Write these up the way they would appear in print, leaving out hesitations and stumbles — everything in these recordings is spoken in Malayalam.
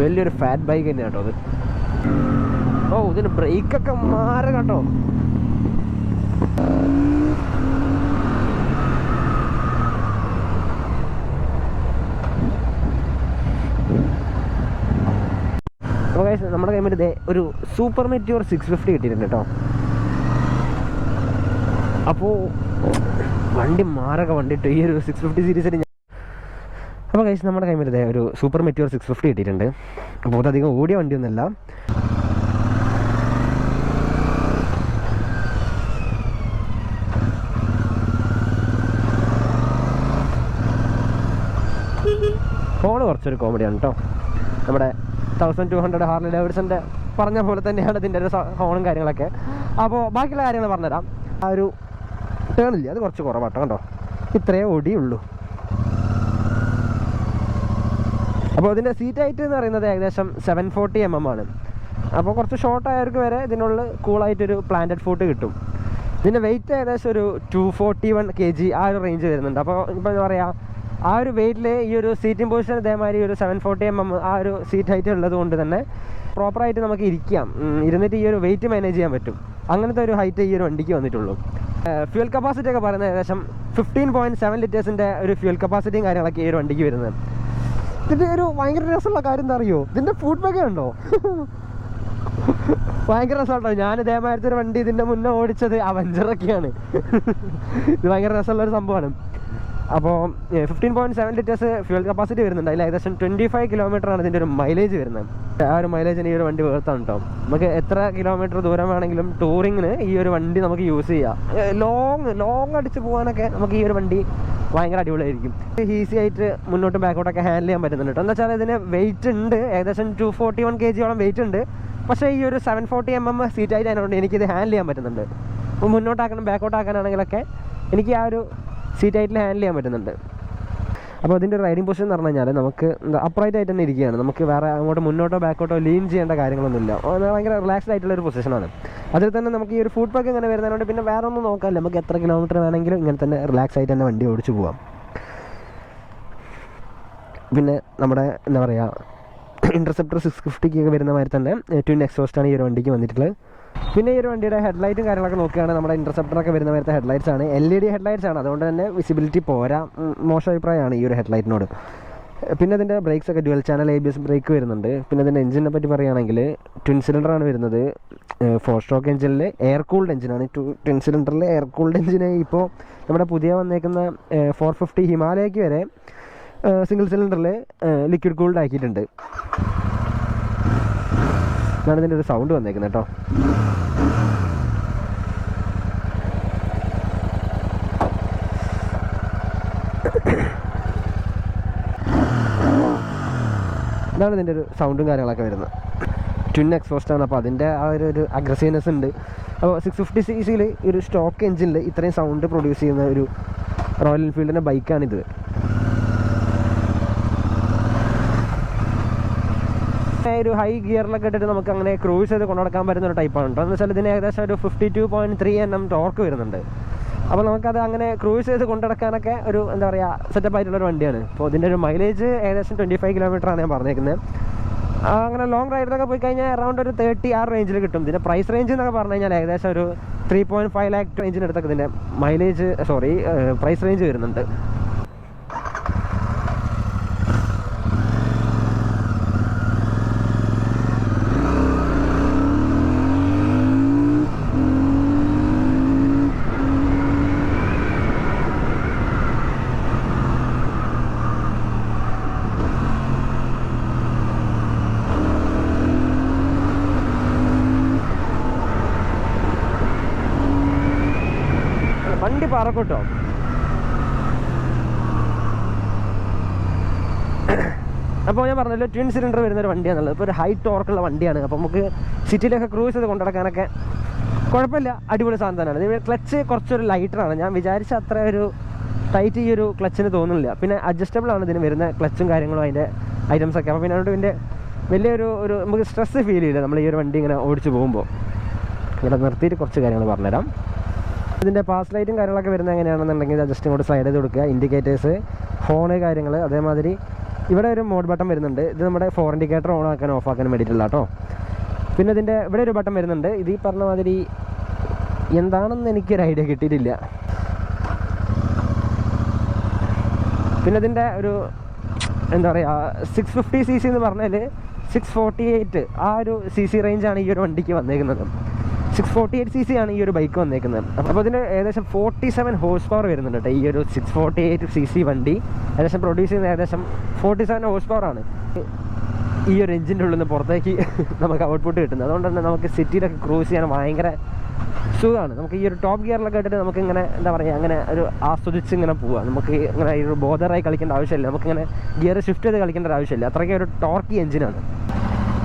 വലിയൊരു ഫാറ്റ് ബൈക്ക് തന്നെയാണ് കേട്ടോ അത്. ഓ ഇതിന് ബ്രേക്കൊക്കെ മാറുക കേട്ടോ. അപ്പോൾ നമ്മുടെ കൈമിൽ ഇതേ ഒരു സൂപ്പർ മെറ്റിയോർ 650 കിട്ടിയിട്ടുണ്ട് കേട്ടോ. അപ്പോൾ വണ്ടി മാറൊക്കെ വണ്ടിയിട്ട് ഈ ഒരു 650 സീരീസിന്. അപ്പോൾ കഴിച്ച് നമ്മുടെ കൈമിൽ ഇതേ ഒരു സൂപ്പർ മെറ്റിയോർ 650 കിട്ടിയിട്ടുണ്ട്. അപ്പോൾ അതധികം ഓടിയ വണ്ടിയൊന്നുമല്ല. ഹോണ് കുറച്ചൊരു കോമഡിയാണ് കേട്ടോ. നമ്മുടെ 1200 ഹാർലി ഡേവിഡ്സൻ്റെ പറഞ്ഞ പോലെ തന്നെയാണ് ഇതിൻ്റെ ഒരു ഹോണും കാര്യങ്ങളൊക്കെ. അപ്പോൾ ബാക്കിയുള്ള കാര്യങ്ങൾ പറഞ്ഞുതരാം. ആ ഒരു ടേണില്ല, അത് കുറച്ച് കുറവാട്ടോ കണ്ടോ, ഇത്രയേ ഓടിയുള്ളൂ. അപ്പോൾ ഇതിൻ്റെ സീറ്റ് ഹൈറ്റ് എന്ന് പറയുന്നത് ഏകദേശം 740 mm ആണ്. അപ്പോൾ കുറച്ച് ഷോർട്ടായവർക്ക് വരെ ഇതിനുള്ളിൽ കൂളായിട്ടൊരു പ്ലാന്റഡ് ഫുഡ് കിട്ടും. ഇതിൻ്റെ വെയിറ്റ് ഏകദേശം ഒരു 241 kg ആ ഒരു റേഞ്ച് വരുന്നുണ്ട്. അപ്പോൾ ഇപ്പോൾ എന്താ പറയുക, ആ ഒരു വെയിറ്റിൽ ഈ ഒരു സീറ്റിംഗ് പൊസിഷൻ ഇതേമാതിരി ഒരു 740 mm ആ ഒരു സീറ്റ് ഹൈറ്റ് ഉള്ളത് കൊണ്ട് തന്നെ പ്രോപ്പറായിട്ട് നമുക്ക് ഇരിക്കാം, ഇരുന്നിട്ട് ഈ ഒരു വെയിറ്റ് മാനേജ് ചെയ്യാൻ പറ്റും. അങ്ങനത്തെ ഒരു ഹൈറ്റ് ഈ ഒരു വണ്ടിക്ക് വന്നിട്ടുള്ളൂ. ഫ്യൂൽ കപ്പാസിറ്റി ഒക്കെ പറയുന്നത് ഏകദേശം 15.7 ലിറ്റേഴ്സിൻ്റെ ഒരു ഫ്യൂൽ കപ്പാസിറ്റിയും കാര്യങ്ങളൊക്കെ ഈ ഒരു വണ്ടിക്ക് വരുന്നത്. ഇതിൻ്റെ ഒരു ഭയങ്കര രസമുള്ള കാര്യം എന്താ അറിയോ, ഇതിൻ്റെ ഫുഡ് പാക്ക് ഉണ്ടോ, ഭയങ്കര രസമുണ്ടോ. ഞാൻ ഇതേമാതിരത്തെ ഒരു വണ്ടി ഇതിൻ്റെ മുന്നേ ഓടിച്ചത് അവഞ്ചറൊക്കെയാണ്. ഇത് ഭയങ്കര രസമുള്ളൊരു സംഭവമാണ്. അപ്പോൾ 15.7 ലിറ്റേഴ്സ് ഫ്യൂൽ കപ്പാസിറ്റി വരുന്നുണ്ട്. അതിൽ ഏകദേശം 25 കിലോമീറ്ററാണ് ഇതിൻ്റെ ഒരു മൈലേജ് വരുന്നത്. ആ ഒരു മൈലേജിന് ഈ ഒരു വണ്ടി വേർത്താണ് കേട്ടോ. നമുക്ക് എത്ര കിലോമീറ്റർ ദൂരം വേണമെങ്കിലും ടൂറിങ്ങിന് ഈ ഒരു വണ്ടി നമുക്ക് യൂസ് ചെയ്യാം. ലോങ് അടിച്ച് പോകാനൊക്കെ നമുക്ക് ഈ ഒരു വണ്ടി ഭയങ്കര അടിപൊളിയായിരിക്കും. ഈസി ആയിട്ട് മുന്നോട്ടും ബാക്കോട്ടൊക്കെ ഹാൻഡിൽ ചെയ്യാൻ പറ്റുന്നുണ്ട് കേട്ടോ. എന്താ വെച്ചാൽ ഇതിന് വെയിറ്റ് ഉണ്ട്, ഏകദേശം 241 kg വെയിറ്റ് ഉണ്ട്. പക്ഷേ ഈ ഒരു 740 mm സീറ്റ് ആയിട്ട് അതിനോട് എനിക്കിത് ഹാൻഡിൽ ചെയ്യാൻ പറ്റുന്നുണ്ട്. അപ്പോൾ മുന്നോട്ടാക്കണം ബാക്കോട്ടാക്കാനാണെങ്കിലൊക്കെ എനിക്ക് ആ ഒരു സീറ്റ് ഹൈറ്റിൽ ഹാൻഡിൽ ചെയ്യാൻ പറ്റുന്നുണ്ട്. അപ്പോൾ അതിൻ്റെ റൈഡിങ് പൊസിഷൻ എന്ന് പറഞ്ഞു കഴിഞ്ഞാൽ നമുക്ക് എന്താ അപ്രൈറ്റ് ആയിട്ട് തന്നെ ഇരിക്കുകയാണ്. നമുക്ക് വേറെ അങ്ങോട്ട് മുന്നോട്ടോ ബാക്കോട്ടോ ലീൻ ചെയ്യേണ്ട കാര്യങ്ങളൊന്നുമില്ല. ഭയങ്കര റിലാക്സ്ഡ് ആയിട്ടുള്ളൊരു പൊസിഷനാണ്. അതിൽ തന്നെ നമുക്ക് ഈ ഒരു ഫുഡ് പാക്ക് ഇങ്ങനെ വരുന്നതുകൊണ്ട് പിന്നെ വേറെ ഒന്നും നോക്കാമല്ലോ, നമുക്ക് എത്ര കിലോമീറ്റർ വേണമെങ്കിലും ഇങ്ങനെ തന്നെ റിലാക്സ് ആയിട്ട് തന്നെ വണ്ടി ഓടിച്ച് പോകാം. പിന്നെ നമ്മുടെ എന്താ പറയുക ഇൻ്റർസെപ്റ്റർ 650 വരുന്ന മാതിരി തന്നെ ട്വിൻ എക്സോസ്റ്റാണ് ഈ ഒരു വണ്ടിക്ക് വന്നിട്ടുള്ളത്. പിന്നെ ഈ ഒരു വണ്ടിയുടെ ഹെഡ്ലൈറ്റും കാര്യങ്ങളൊക്കെ നോക്കുകയാണെങ്കിൽ നമ്മുടെ ഇൻ്റർസെപ്റ്ററൊക്കെ വരുന്ന മാതിരത്തെ ഹെഡ്ലൈറ്റ്സ് ആണ്, LED ഹെഡ്ലൈറ്റ്സ് ആണ്. അതുകൊണ്ട് തന്നെ വിസിബിലിറ്റി പോരാ, മോശം അഭിപ്രായമാണ് ഈ ഒരു ഹെഡ്ലൈറ്റിനോട്. പിന്നെ ഇതിൻ്റെ ബ്രേക്സ് ഒക്കെ ഡ്യുവൽ ചാനൽ ABS ബ്രേക്ക് വരുന്നുണ്ട്. പിന്നെ ഇതിൻ്റെ എഞ്ചിനെ പറ്റി പറയുകയാണെങ്കിൽ ട്വിൻ സിലിണ്ടറാണ് വരുന്നത്. 4 സ്ട്രോക്ക് എഞ്ചിനിൽ എയർ കൂൾഡ് എഞ്ചിനാണ്. ട്വിൻ സിലിണ്ടറിൽ എയർ കൂൾഡ് എഞ്ചിന് ഇപ്പോൾ നമ്മുടെ പുതിയ വന്നേക്കുന്ന 450 ഹിമാലയയ്ക്ക് വരെ സിംഗിൾ സിലിണ്ടറിൽ ലിക്വിഡ് കൂൾഡ് ആക്കിയിട്ടുണ്ട്. ഇതാണ് ഇതിൻ്റെ ഒരു സൗണ്ട് വന്നേക്കുന്നത് കേട്ടോ. ഇതാണ് ഇതിൻ്റെ ഒരു സൗണ്ടും കാര്യങ്ങളൊക്കെ വരുന്നത്. ട്വിൻ എക്സോസ്റ്റാണ്. അപ്പോൾ അതിൻ്റെ ആ ഒരു അഗ്രസീവ്നെസ് ഉണ്ട്. അപ്പോൾ 650 cc ഒരു സ്റ്റോക്ക് എഞ്ചിനിൽ ഇത്രയും സൗണ്ട് പ്രൊഡ്യൂസ് ചെയ്യുന്ന ഒരു റോയൽ എൻഫീൽഡിൻ്റെ ബൈക്കാണിത്. ഒരു ഹൈ ഗിയറിലൊക്കെ ഇട്ടിട്ട് നമുക്ക് അങ്ങനെ ക്രൂസ് ചെയ്ത് കൊണ്ടുനടക്കാൻ പറ്റുന്ന ഒരു ടൈപ്പാണ് കേട്ടോ. എന്ന് വെച്ചാൽ ഇതിന് ഏകദേശം ഒരു 52.3 Nm ടോർക്ക് വരുന്നുണ്ട്. അപ്പോൾ നമുക്കത് അങ്ങനെ ക്രൂസ് ചെയ്ത് കൊണ്ടുനടക്കാനൊക്കെ ഒരു എന്താ പറയുക സെറ്റപ്പ് ആയിട്ടുള്ളൊരു വണ്ടിയാണ്. അപ്പോൾ ഇതിൻ്റെ ഒരു മൈലേജ് ഏകദേശം 25 കിലോമീറ്ററാണ് ഞാൻ പറഞ്ഞേക്കുന്നത്. അങ്ങനെ ലോങ് റൈഡിലൊക്കെ പോയി കഴിഞ്ഞാൽ അറൗണ്ട് ഒരു 30 ആ റേഞ്ചിൽ കിട്ടും. ഇതിൻ്റെ പ്രൈസ് റേഞ്ച് എന്നൊക്കെ പറഞ്ഞു കഴിഞ്ഞാൽ ഏകദേശം ഒരു 3.5 lakh റേഞ്ചിനടുത്തൊക്കെ ഇതിൻ്റെ മൈലേജ് പ്രൈസ് റേഞ്ച് വരുന്നുണ്ട്. വണ്ടി പറക്കൂട്ടോ. അപ്പോൾ ഞാൻ പറഞ്ഞല്ലോ ട്വിൻ സിലിണ്ടർ വരുന്നൊരു വണ്ടിയാണുള്ളത്. ഇപ്പോൾ ഒരു ഹൈ ടോർക്കുള്ള വണ്ടിയാണ്. അപ്പോൾ നമുക്ക് സിറ്റിയിലൊക്കെ ക്രൂസ് ചെയ്ത് കൊണ്ടുനടക്കാനൊക്കെ കുഴപ്പമില്ല, അടിപൊളി സാധനം തന്നെയാണ്. ഇത് ക്ലച്ച് കുറച്ചൊരു ലൈറ്ററാണ്. ഞാൻ വിചാരിച്ച അത്ര ഒരു ടൈറ്റ് ഈ ഒരു ക്ലച്ചിന് തോന്നുന്നില്ല. പിന്നെ അഡ്ജസ്റ്റബിൾ ആണ് ഇതിന് വരുന്ന ക്ലച്ചും കാര്യങ്ങളും അതിൻ്റെ ഐറ്റംസൊക്കെ. അപ്പോൾ പിന്നെ അതുകൊണ്ട് ഇതിൻ്റെ വലിയൊരു നമുക്ക് സ്ട്രെസ് ഫീൽ ചെയ്യില്ല നമ്മൾ ഈ ഒരു വണ്ടി ഇങ്ങനെ ഓടിച്ച് പോകുമ്പോൾ. ഇവിടെ നിർത്തിയിട്ട് കുറച്ച് കാര്യങ്ങൾ പറഞ്ഞുതരാം. ഇതിൻ്റെ പാസ് ലൈറ്റും കാര്യങ്ങളൊക്കെ വരുന്നത് എങ്ങനെയാണെന്നുണ്ടെങ്കിൽ ജസ്റ്റ് ഇങ്ങോട്ട് സ്ലൈഡ് ചെയ്ത് കൊടുക്കുക. ഇൻഡിക്കേറ്റേഴ്സ്, ഹോണ് കാര്യങ്ങൾ, അതേമാതിരി ഇവിടെ ഒരു മോഡ് ബട്ടൺ വരുന്നുണ്ട്. ഇത് നമ്മുടെ ഫോർ ഇൻഡിക്കേറ്റർ ഓൺ ആക്കാനും ഓഫ് ആക്കാനും വേണ്ടിയിട്ടുള്ള കേട്ടോ. പിന്നെ ഇതിൻ്റെ ഇവിടെ ഒരു ബട്ടൺ വരുന്നുണ്ട്. ഇത് ഈ പറഞ്ഞ മാതിരി എന്താണെന്ന് എനിക്കൊരു ഐഡിയ കിട്ടിയിട്ടില്ല. പിന്നെ ഇതിൻ്റെ ഒരു എന്താ പറയുക 650cc എന്ന് പറഞ്ഞാൽ 648 ആ ഒരു CC റേഞ്ചാണ് ഈ ഒരു വണ്ടിക്ക് വന്നേക്കുന്നത്. 648cc ആണ് ഈ ഒരു ബൈക്ക് വന്നേക്കുന്നത്. അപ്പോൾ ഇതിന് ഏകദേശം 47 ഹോഴ്സ് പവർ വരുന്നുണ്ട് കേട്ടോ. ഈ ഒരു 648cc വണ്ടി ഏകദേശം പ്രൊഡ്യൂസ് ചെയ്യുന്ന ഏകദേശം 47 ഹോഴ്സ് പവർ ആണ് ഈ ഒരു എഞ്ചിൻ്റെ ഉള്ളിൽ നിന്ന് പുറത്തേക്ക് നമുക്ക് ഔട്ട്പുട്ട് കിട്ടുന്നത്. അതുകൊണ്ട് തന്നെ നമുക്ക് സിറ്റിയിലൊക്കെ ക്രൂസ് ചെയ്യാൻ ഭയങ്കര സുഖമാണ്. നമുക്ക് ഈ ഒരു ടോപ്പ് ഗിയറിലൊക്കെ ഇട്ടിട്ട് നമുക്ക് ഇങ്ങനെ എന്താ പറയുക അങ്ങനെ ഒരു ആസ്വദിച്ച് ഇങ്ങനെ പോവാം. നമുക്ക് ഇങ്ങനെ ഈ ഒരു ബോധറായി കളിക്കേണ്ട ആവശ്യമില്ല. നമുക്കിങ്ങനെ ഗിയർ ഷിഫ്റ്റ് ചെയ്ത് കളിക്കേണ്ട ആവശ്യമില്ല. അത്രയ്ക്ക് ഒരു ടോർക്കി എഞ്ചിനാണ്.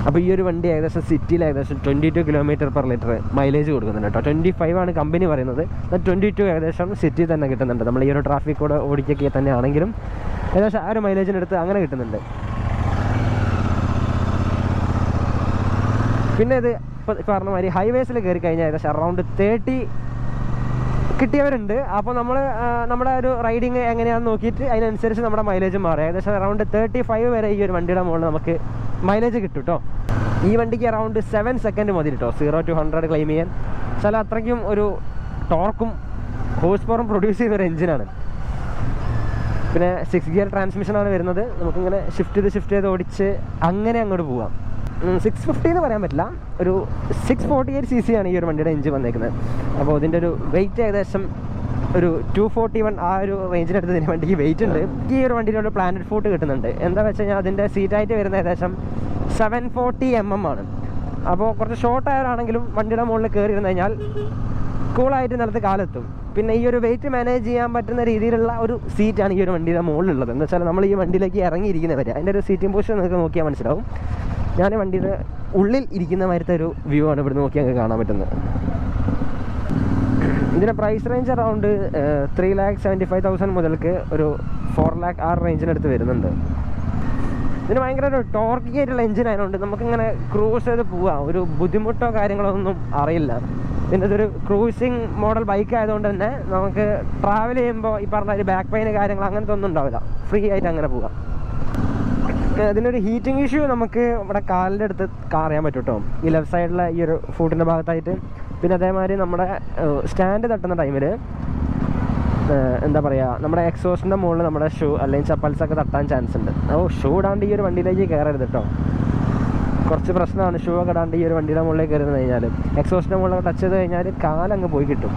അപ്പോൾ ഈ ഒരു വണ്ടി ഏകദേശം സിറ്റിയിൽ ഏകദേശം 22 km/ലിറ്റർ മൈലേജ് കൊടുക്കുന്നുണ്ട് കേട്ടോ. 25 ആണ് കമ്പനി പറയുന്നത്. 22 ഏകദേശം സിറ്റി തന്നെ കിട്ടുന്നുണ്ട്. നമ്മൾ ഈ ഒരു ട്രാഫിക് കൂടെ ഓടിക്കൊക്കെ തന്നെ ആണെങ്കിലും ഏകദേശം ആ ഒരു മൈലേജിനടുത്ത് അങ്ങനെ കിട്ടുന്നുണ്ട്. പിന്നെ ഇത് ഇപ്പോൾ പറഞ്ഞ മാതിരി ഹൈവേസിൽ കയറി കഴിഞ്ഞാൽ ഏകദേശം അറൗണ്ട് 30 കിട്ടിയവരുണ്ട്. അപ്പോൾ നമ്മൾ നമ്മുടെ ഒരു റൈഡിങ് എങ്ങനെയാണെന്ന് നോക്കിയിട്ട് അതിനനുസരിച്ച് നമ്മുടെ മൈലേജ് മാറും. ഏകദേശം അറൗണ്ട് 35 വരെ ഈ ഒരു വണ്ടിയുടെ മുകളിൽ നമുക്ക് മൈലേജ് കിട്ടും കേട്ടോ. ഈ വണ്ടിക്ക് അറൗണ്ട് 7 സെക്കൻഡ് മതി കേട്ടോ 0 to 100 ക്ലെയിം ചെയ്യാൻ. ചില അത്രയ്ക്കും ഒരു ടോർക്കും ഹോഴ്സ് പവറും പ്രൊഡ്യൂസ് ചെയ്യുന്ന ഒരു എഞ്ചിനാണ്. പിന്നെ 6 ഗിയർ ട്രാൻസ്മിഷനാണ് വരുന്നത്. നമുക്കിങ്ങനെ ഷിഫ്റ്റ് ചെയ്ത് ഓടിച്ച് അങ്ങനെ അങ്ങോട്ട് പോവാം. 650 എന്ന് പറയാൻ പറ്റില്ല, ഒരു 648cc ആണ് ഈ ഒരു വണ്ടിയുടെ എഞ്ചിൻ വന്നേക്കുന്നത്. അപ്പോൾ ഇതിൻ്റെ ഒരു വെയിറ്റ് ഏകദേശം ഒരു 241 ആ ഒരു റേഞ്ചിനടുത്ത് ഇതിൻ്റെ വണ്ടിക്ക് വെയിറ്റ് ഉണ്ട്. ഈ ഒരു വണ്ടിയുടെ ഒരു പ്ലാനറ്റ് ഫുട്ട് കിട്ടുന്നുണ്ട്. എന്താ വെച്ച് കഴിഞ്ഞാൽ അതിൻ്റെ സീറ്റായിട്ട് വരുന്ന ഏകദേശം 740 mm ആണ്. അപ്പോൾ കുറച്ച് ഷോർട്ട് ആയവരാണെങ്കിലും വണ്ടിയുടെ മുകളിൽ കയറി ഇരുന്ന് കഴിഞ്ഞാൽ കൂളായിട്ട് നിലത്ത് കാലെത്തും. പിന്നെ ഈ ഒരു വെയിറ്റ് മാനേജ് ചെയ്യാൻ പറ്റുന്ന രീതിയിലുള്ള ഒരു സീറ്റാണ് ഈ ഒരു വണ്ടിയുടെ മുകളിലുള്ളത്. എന്താ വെച്ചാൽ നമ്മൾ ഈ വണ്ടിയിലേക്ക് ഇറങ്ങിയിരിക്കുന്നവരെ അതിൻ്റെ ഒരു സീറ്റിംഗ് പൊസിഷൻ നിങ്ങൾക്ക് നോക്കിയാൽ മനസ്സിലാവും. ഞാൻ വണ്ടിയുടെ ഉള്ളിൽ ഇരിക്കുന്ന മാതിരത്തെ ഒരു വ്യൂ ആണ് ഇവിടെ നോക്കി ഞങ്ങൾക്ക് കാണാൻ പറ്റുന്നത്. ഇതിൻ്റെ പ്രൈസ് റേഞ്ച് അറൗണ്ട് 3,75,000 മുതൽക്ക് ഒരു 4 lakh ആ റേഞ്ചിനടുത്ത് വരുന്നുണ്ട്. ഇതിന് ഭയങ്കര ഒരു ടോർക്കി ആയിട്ടുള്ള എഞ്ചിൻ ആയതുകൊണ്ട് നമുക്കിങ്ങനെ ക്രൂസ് ചെയ്ത് പോവാം. ഒരു ബുദ്ധിമുട്ടോ കാര്യങ്ങളോ ഒന്നും അറിയില്ല. പിന്നെ ഇതൊരു ക്രൂസിങ് മോഡൽ ബൈക്ക് ആയതുകൊണ്ട് തന്നെ നമുക്ക് ട്രാവൽ ചെയ്യുമ്പോൾ ഈ പറഞ്ഞ ഒരു ബാക്ക് പെയിൻ കാര്യങ്ങൾ അങ്ങനത്തെ ഒന്നും ഉണ്ടാവില്ല. ഫ്രീ ആയിട്ട് അങ്ങനെ പോകാം. ഇതിനൊരു ഹീറ്റിംഗ് ഇഷ്യൂ നമുക്ക് ഇവിടെ കാലിൻ്റെ അടുത്ത് അറിയാൻ പറ്റും കേട്ടോ. ഈ ലെഫ്റ്റ് സൈഡിലെ ഈ ഒരു ഫുട്ടിൻ്റെ ഭാഗത്തായിട്ട്. പിന്നെ അതേമാതിരി നമ്മുടെ സ്റ്റാൻഡ് തട്ടുന്ന ടൈമിൽ എന്താ പറയുക നമ്മുടെ എക്സോസ്റ്റിൻ്റെ മുകളിൽ നമ്മുടെ ഷൂ അല്ലെങ്കിൽ ചപ്പൽസൊക്കെ തട്ടാൻ ചാൻസ് ഉണ്ട്. ഷൂ ഇടാണ്ട് ഈ ഒരു വണ്ടിയിലേക്ക് കയറരുത് കേട്ടോ. കുറച്ച് പ്രശ്നമാണ് ഷൂ ഒക്കെ ഇടാണ്ട് ഈ ഒരു വണ്ടിയുടെ മുകളിലേക്ക് കയറുന്നത് കഴിഞ്ഞാൽ. എക്സോസ്റ്റിൻ്റെ മുകളിൽ ടച്ച് ചെയ്ത് കഴിഞ്ഞാൽ കാലങ്ങ് പോയി കിട്ടും.